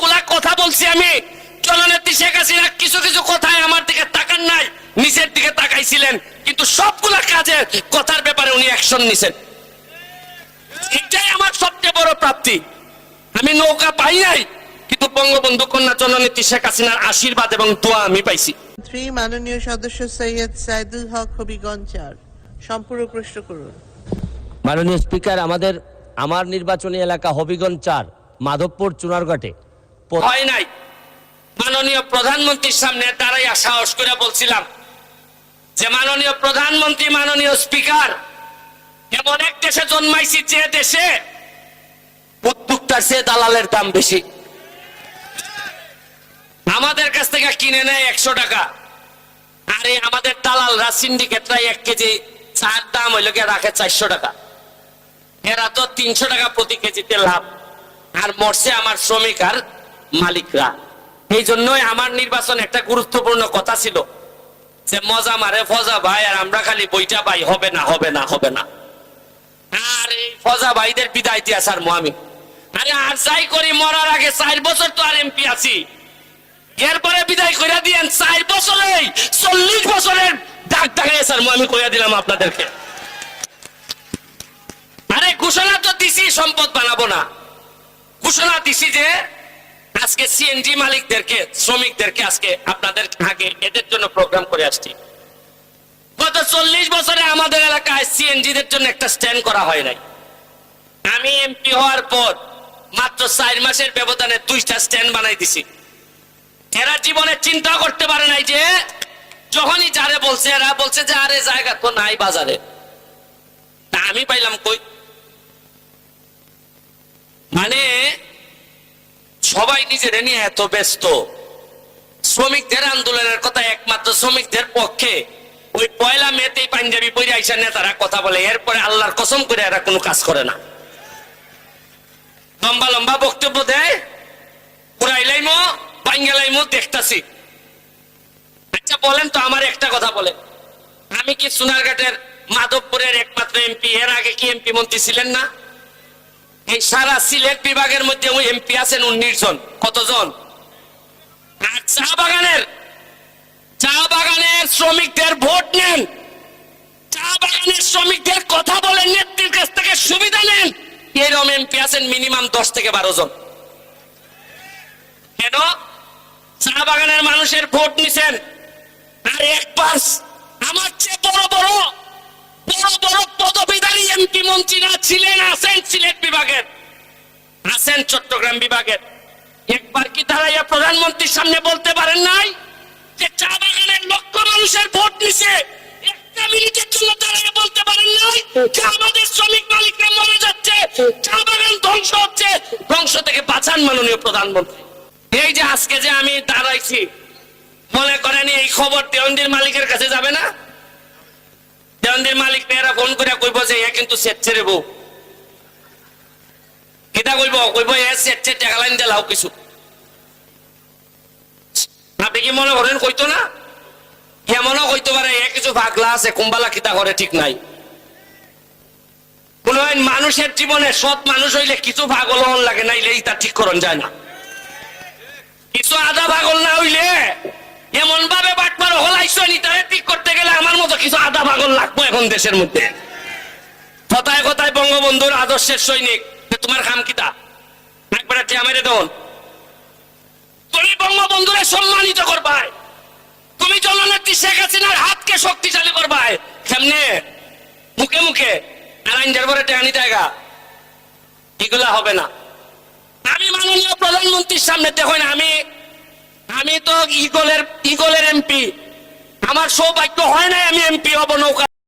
যতগুলা কথা বলছি আমি, জননেত্রী শেখ হাসিনা কিছু কিছু কথায় আমার দিকে তাকান নাই, নিচের দিকে তাকাইছিলেন, কিন্তু সবগুলা কাজে কথার ব্যাপারে উনি অ্যাকশন নিছেন। এটাই আমার সবচেয়ে বড় প্রাপ্তি। আমি নৌকা পাই নাই, কিন্তু বঙ্গবন্ধু কন্যা জননেত্রী শেখ হাসিনার আশীর্বাদ এবং দোয়া আমি পাইছি। মাননীয় সদস্য সৈয়দ সাইদুল হক হবিগঞ্জ 4 সম্পূর্ণ প্রশ্ন করুন। মাননীয় স্পিকার, আমার নির্বাচনী এলাকা হবিগঞ্জ 4 মাধবপুর চুনারঘাটে হয় নাই। মাননীয় প্রধানমন্ত্রীর সামনে দাঁড়াইয়া সাহস করে বলছিলাম যে মাননীয় প্রধানমন্ত্রী, মাননীয় স্পিকার, এমন এক দেশে জন্মাইছি যে দেশে উদ্যোক্তার চেয়ে দালালের দাম বেশি। আমাদের কাছ থেকে কিনে নেয় 100 টাকা, আরে আমাদের দালালরা সিন্ডিকেটরা 1 কেজি চার দাম হইল গিয়ে রাখে 400 টাকা। এরা তো 300 টাকা প্রতি কেজিতে লাভ, আর মরছে আমার শ্রমিক আর মালিকরা। এই জন্যই আমার নির্বাচন একটা গুরুত্বপূর্ণ কথা ছিল যে মজা মারে ফজা ভাই, আর আমরা খালি বইটা পাই, হবে না হবে না হবে না। আর এই ফজা ভাইদের বিদায় দিয়া স্যার আমি, আরে আর যাই করি মরার আগে 4 বছর তো আর এমপি আছি, এরপরে বিদায় করে দিয়েন 4 বছরেই 40 বছরের ডাক ডাকাই স্যার আমি কইয়া দিলাম আপনাদেরকে। আরে ঘোষণা তো দিছি সম্পদ বানাবো না, ঘোষণা দিছি যে আজকে সিএনজি মালিকদেরকে, শ্রমিকদেরকে আজকে আপনাদের আগে এদের জন্য প্রোগ্রাম করে আসছি। গত 40 বছরে আমাদের এলাকায় সিএনজিদের জন্য একটা স্ট্যান্ড করা হয় নাই। আমি এমপি হওয়ার পর মাত্র 4 মাসের ব্যবধানে 2টা স্ট্যান্ড বানাই দিছি। এরা জীবনে চিন্তা করতে পারে নাই যে যখনই যারে বলছে, এরা বলছে যে আরে জায়গা তো নাই বাজারে। তা আমি পাইলাম কই? মানে সবাই নিজের নিয়ে এত ব্যস্ত। শ্রমিকদের আন্দোলনের কথা একমাত্র শ্রমিকদের পক্ষে ওই 1 মেতেই পাঞ্জাবি পরে আইসা নেতারা কথা বলে, এরপরে আল্লাহর কসম করে এরা কোনো কাজ করে না। লম্বা লম্বা বক্তব্য দেয়, পুরাইলাইমো বাঙ্গালাইমো দেখতাছি। আচ্ছা বলেন তো, আমার একটা কথা বলে, আমি কি সোনারঘাটের মাধবপুরের একমাত্র এমপি? এর আগে কি এমপি মন্ত্রী ছিলেন না? এই সারা সিলেট বিভাগের মধ্যে ওই এমপি আছেন 19 জন। কতজন? আর চা বাগানের শ্রমিকদের ভোট নেন, চা বাগানের শ্রমিকদের কথা বলেন, নেত্রীর কাছ থেকে সুবিধা নেন, এরকম এমপি আছেন মিনিমাম 10 থেকে 12 জন। কেন? চা বাগানের মানুষের ভোট নিছেন। আর একবার আমার চেয়ে বড় বড় পদবীধারী এমপি মন্ত্রীরা ছিলেন, আছেন সিলেট বিভাগের, আছেন চট্টগ্রাম বিভাগের। একবার কি দাঁড়াইয়া প্রধানমন্ত্রীর সামনে বলতে পারেন নাই যে চা বাগানের লক্ষ মানুষের ভোট নিছে? একটা মিনিটের জন্য দাঁড়াইয়া বলতে পারেন নাই যে আমাদের শ্রমিক মালিকরা মরে যাচ্ছে, চা বাগান ধ্বংস হচ্ছে, ধ্বংস থেকে বাঁচান মাননীয় প্রধানমন্ত্রী। এই যে আজকে যে আমি দাঁড়াইছি, মনে করেন এই খবর দেওয়ানদের মালিকের কাছে যাবে না? দেওয়ানদের মালিক মেয়েরা ফোন করে কইব যে এ কিন্তু সেট ছেড়ে বউ, এটা কইব এ সেট ছেড়ে টাকা লাইন দিলাও কিছু। আপনি কি মনে করেন কইতো না? এমনও কইতে পারে এ কিছু ভাগলা আছে, কুম্বালা কিতা করে ঠিক নাই। কোন মানুষের জীবনে সৎ মানুষ হইলে কিছু ভাগল লাগে, নাইলে তা ঠিক করন যায় না। কিছু আধা ভাগল না হইলে এমন ভাবে বাটপার হলাইছো নি, তাহলে ঠিক করতে গেলে আমার মতো কিছু আধা ভাগল লাগবো এখন দেশের মধ্যে। কথায় কথায় বঙ্গবন্ধুর আদর্শের সৈনিক, তোমার খাম কিতা একবার মেরে দেন। তুমি বঙ্গবন্ধুরে সম্মানিত করবাই, তুমি জননেত্রী শেখ হাসিনার হাতকে শক্তিশালী করবাই। কেমনে? মুখে মুখে আর আইনদের পরে টেহানি জায়গা, এগুলা হবে না। আমি মাননীয় প্রধানমন্ত্রীর সামনে দেখুন, আমি তো ইগলের এমপি, আমার সৌভাগ্য হয় নাই আমি এমপি হব নৌকা